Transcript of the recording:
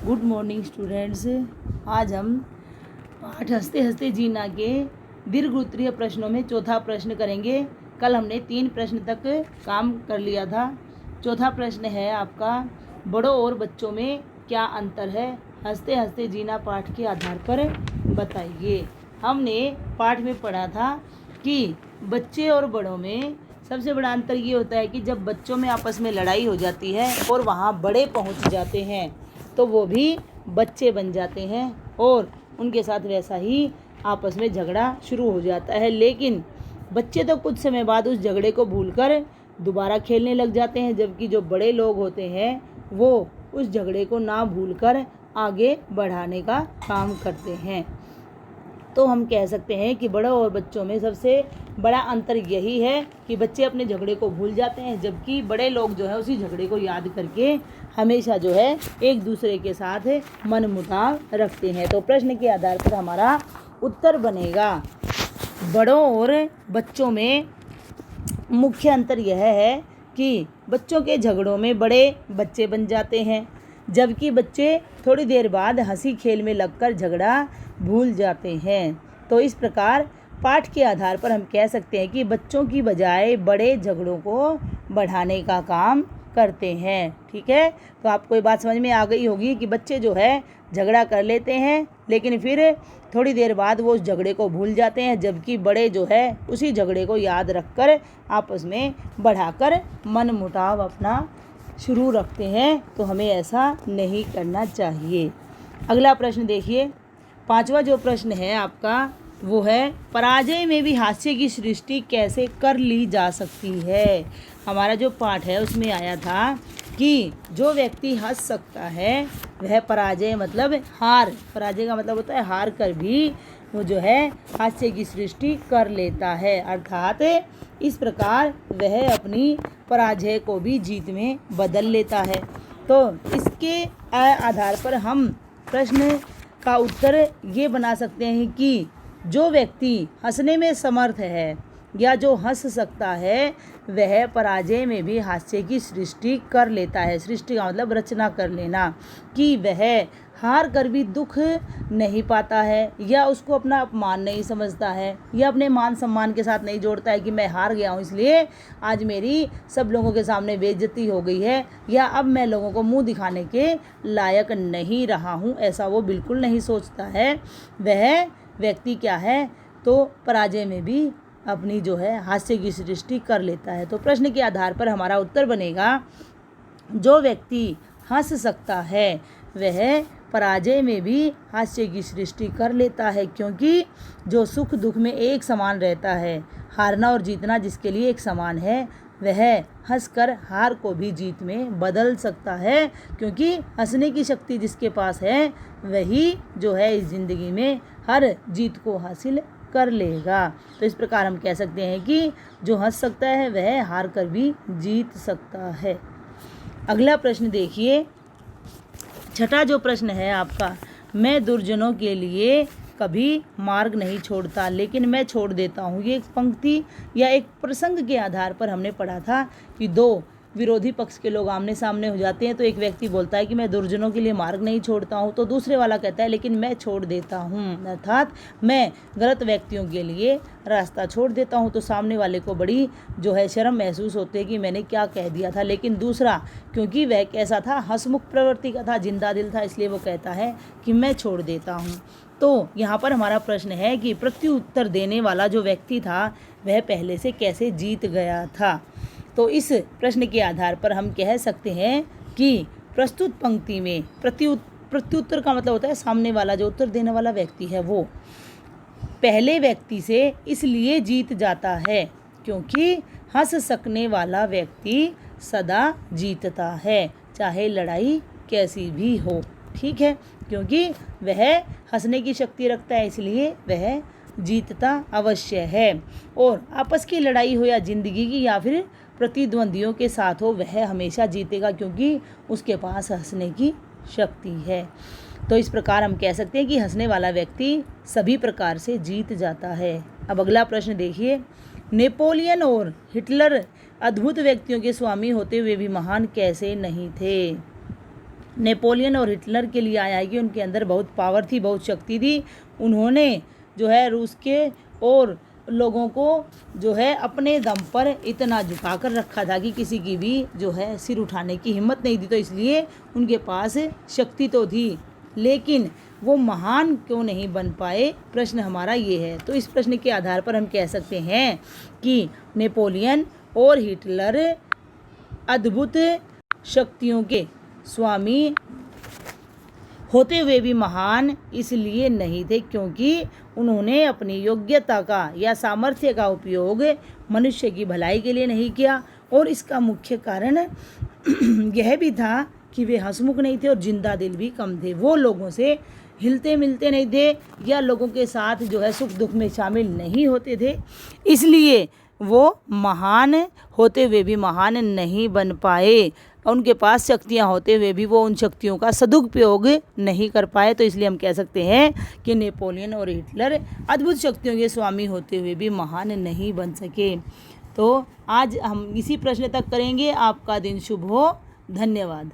Good morning students. आज हम पाठ हंसते हंसते जीना के दीर्घ उत्तरीय प्रश्नों में चौथा प्रश्न करेंगे। कल हमने 3 प्रश्न तक काम कर लिया था। चौथा प्रश्न है आपका, बड़ों और बच्चों में क्या अंतर है? हंसते हंसते जीना पाठ के आधार पर बताइए। हमने पाठ में पढ़ा था कि बच्चे और बड़ों में सबसे बड़ा अंतर ये होता है कि जब बच्चों में आपस में लड़ाई हो जाती है और वहाँ बड़े पहुँच जाते हैं तो वो भी बच्चे बन जाते हैं और उनके साथ वैसा ही आपस में झगड़ा शुरू हो जाता है। लेकिन बच्चे तो कुछ समय बाद उस झगड़े को भूलकर दोबारा खेलने लग जाते हैं, जबकि जो बड़े लोग होते हैं वो उस झगड़े को ना भूलकर आगे बढ़ाने का काम करते हैं। तो हम कह सकते हैं कि बड़ों और बच्चों में सबसे बड़ा अंतर यही है कि बच्चे अपने झगड़े को भूल जाते हैं, जबकि बड़े लोग जो है उसी झगड़े को याद करके हमेशा जो है एक दूसरे के साथ मनमुटाव रखते हैं। तो प्रश्न के आधार पर हमारा उत्तर बनेगा, बड़ों और बच्चों में मुख्य अंतर यह है कि बच्चों के झगड़ों में बड़े बच्चे बन जाते हैं, जबकि बच्चे थोड़ी देर बाद हंसी खेल में लगकर झगड़ा भूल जाते हैं। तो इस प्रकार पाठ के आधार पर हम कह सकते हैं कि बच्चों की बजाय बड़े झगड़ों को बढ़ाने का काम करते हैं। ठीक है, तो आपको ये बात समझ में आ गई होगी कि बच्चे जो है झगड़ा कर लेते हैं लेकिन फिर थोड़ी देर बाद वो उस झगड़े को भूल जाते हैं, जबकि बड़े जो है उसी झगड़े को याद रखकर आपस में बढ़ाकर मनमुटाव अपना शुरू रखते हैं। तो हमें ऐसा नहीं करना चाहिए। अगला प्रश्न देखिए, 5वां जो प्रश्न है आपका वो है, पराजय में भी हास्य की सृष्टि कैसे कर ली जा सकती है? हमारा जो पाठ है उसमें आया था कि जो व्यक्ति हंस सकता है वह पराजय मतलब हार, पराजय का मतलब होता है हार कर भी वो जो है हास्य की सृष्टि कर लेता है, अर्थात इस प्रकार वह अपनी पराजय को भी जीत में बदल लेता है। तो इसके आधार पर हम प्रश्न का उत्तर ये बना सकते हैं कि जो व्यक्ति हंसने में समर्थ है या जो हंस सकता है वह पराजय में भी हास्य की सृष्टि कर लेता है। सृष्टि का मतलब रचना कर लेना, कि वह हार कर भी दुख नहीं पाता है या उसको अपना अपमान नहीं समझता है या अपने मान सम्मान के साथ नहीं जोड़ता है कि मैं हार गया हूँ इसलिए आज मेरी सब लोगों के सामने बेइज्जती हो गई है या अब मैं लोगों को मुंह दिखाने के लायक नहीं रहा हूँ, ऐसा वो बिल्कुल नहीं सोचता है। वह व्यक्ति क्या है तो पराजय में भी अपनी जो है हास्य की सृष्टि कर लेता है। तो प्रश्न के आधार पर हमारा उत्तर बनेगा, जो व्यक्ति हंस सकता है वह पराजय में भी हास्य की सृष्टि कर लेता है, क्योंकि जो सुख दुख में एक समान रहता है, हारना और जीतना जिसके लिए एक समान है, वह हंसकर हार को भी जीत में बदल सकता है, क्योंकि हंसने की शक्ति जिसके पास है वही जो है इस ज़िंदगी में हर जीत को हासिल कर लेगा। तो इस प्रकार हम कह सकते हैं कि जो हंस सकता है वह हार कर भी जीत सकता है। अगला प्रश्न देखिए, 6वां जो प्रश्न है आपका, मैं दुर्जनों के लिए कभी मार्ग नहीं छोड़ता लेकिन मैं छोड़ देता हूँ। ये एक पंक्ति या एक प्रसंग के आधार पर हमने पढ़ा था कि 2 विरोधी पक्ष के लोग आमने सामने हो जाते हैं तो एक व्यक्ति बोलता है कि मैं दुर्जनों के लिए मार्ग नहीं छोड़ता हूँ, तो दूसरे वाला कहता है लेकिन मैं छोड़ देता हूँ, अर्थात मैं गलत व्यक्तियों के लिए रास्ता छोड़ देता हूँ। तो सामने वाले को बड़ी जो है शर्म महसूस होती है कि मैंने क्या कह दिया था, लेकिन दूसरा क्योंकि वह कैसा था, हंसमुख प्रवृत्ति का था, जिंदा दिल था, इसलिए वो कहता है कि मैं छोड़ देता हूँ। तो यहाँ पर हमारा प्रश्न है कि प्रत्युत्तर देने वाला जो व्यक्ति था वह पहले से कैसे जीत गया था? तो इस प्रश्न के आधार पर हम कह सकते हैं कि प्रस्तुत पंक्ति में प्रत्युत्तर का मतलब होता है सामने वाला जो उत्तर देने वाला व्यक्ति है वो पहले व्यक्ति से इसलिए जीत जाता है क्योंकि हंस सकने वाला व्यक्ति सदा जीतता है, चाहे लड़ाई कैसी भी हो। ठीक है, क्योंकि वह हंसने की शक्ति रखता है इसलिए वह जीतता अवश्य है। और आपस की लड़ाई हो या जिंदगी की या फिर प्रतिद्वंदियों के साथ हो, वह हमेशा जीतेगा क्योंकि उसके पास हंसने की शक्ति है। तो इस प्रकार हम कह सकते हैं कि हंसने वाला व्यक्ति सभी प्रकार से जीत जाता है। अब अगला प्रश्न देखिए, नेपोलियन और हिटलर अद्भुत व्यक्तियों के स्वामी होते हुए भी महान कैसे नहीं थे? नेपोलियन और हिटलर के लिए आया है कि उनके अंदर बहुत पावर थी, बहुत शक्ति थी। उन्होंने जो है रूस के और लोगों को जो है अपने दम पर इतना झुका कर रखा था कि किसी की भी जो है सिर उठाने की हिम्मत नहीं थी। तो इसलिए उनके पास शक्ति तो थी, लेकिन वो महान क्यों नहीं बन पाए, प्रश्न हमारा ये है। तो इस प्रश्न के आधार पर हम कह सकते हैं कि नेपोलियन और हिटलर अद्भुत शक्तियों के स्वामी होते हुए भी महान इसलिए नहीं थे क्योंकि उन्होंने अपनी योग्यता का या सामर्थ्य का उपयोग मनुष्य की भलाई के लिए नहीं किया। और इसका मुख्य कारण यह भी था कि वे हंसमुख नहीं थे और जिंदा दिल भी कम थे। वो लोगों से हिलते मिलते नहीं थे या लोगों के साथ जो है सुख दुख में शामिल नहीं होते थे, इसलिए वो महान होते हुए भी महान नहीं बन पाए। उनके पास शक्तियाँ होते हुए भी वो उन शक्तियों का सदुपयोग नहीं कर पाए। तो इसलिए हम कह सकते हैं कि नेपोलियन और हिटलर अद्भुत शक्तियों के स्वामी होते हुए भी महान नहीं बन सके। तो आज हम इसी प्रश्न तक करेंगे। आपका दिन शुभ हो। धन्यवाद।